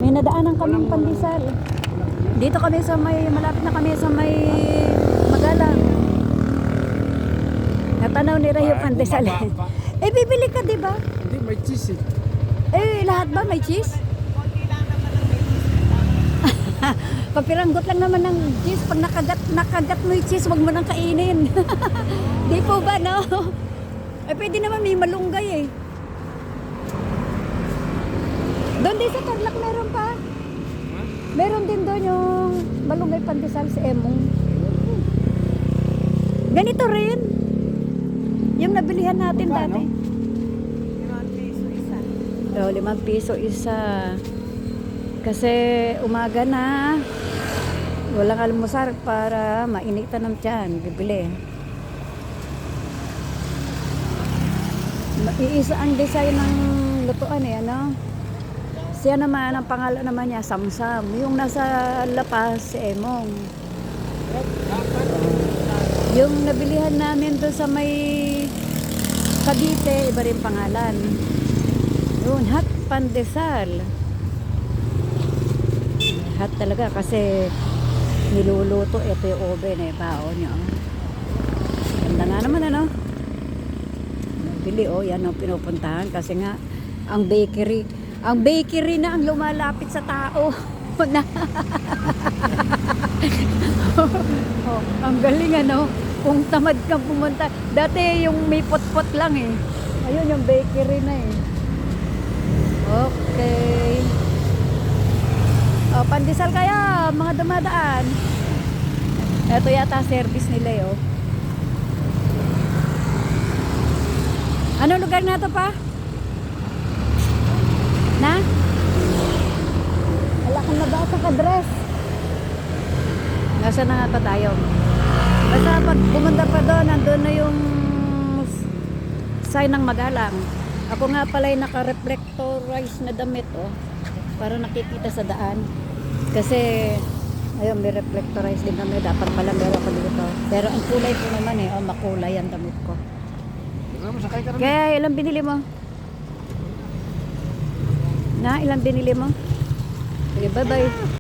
May nadaanan kaming pandesal. Dito kami sa may, malapit na kami sa may Magalang. Natanaw nila yung pandesal. Eh, bibili ka, di ba? Hindi, may cheese eh. Eh, lahat ba may cheese? Papiranggot lang naman ng cheese. Pag nakagat mo yung cheese, wag mo nang kainin. Di po ba, no? Eh, pwede naman may malunggay eh. Doon din sa Tarlac meron pa. Meron din doon yung malunggay pandesal sa Emong. Ganito rin. Yung nabilihan natin dati. 5 piso isa. So, 5 piso isa. Kasi umaga na. Walang almusar para mainitan ng tiyan. Bibili. Iisa ang design ng lutuan eh, ano? Siya naman, ang pangalan naman niya, Samsam. Yung nasa Lapas, si Emong. Yung nabilihan namin doon sa may Cavite, iba rin pangalan. Yun, hot pandesal. Hot talaga kasi niluluto. Ito yung oven eh, baon niya. Ganda nga naman ano. Bili yan ang pinupuntahan kasi nga ang bakery na ang lumalapit sa tao. Na. Oh, ang galing ano. Kung tamad kang pumunta. Dati yung may pot-pot lang eh. Ayun yung bakery na eh. Okay. Oh, pandesal kaya mga dumadaan. Ito yata service nila eh. Oh. Ano lugar na to pa? Na? Wala kang nabasa ka dress. Nasa na nga pa tayo? Basta pag pumunta pa doon, nandun na yung sign ng Magalang. Ako nga pala'y naka-reflectorized na damit, oh. Para nakikita sa daan. Kasi, ayun, may reflectorized din kami. Dapat pala meron ko dito. Pero ang kulay ko naman eh, oh, makulay ang damit ko. Kaya ilang binili mo? Na, ilang binili mo? Sige, bye-bye.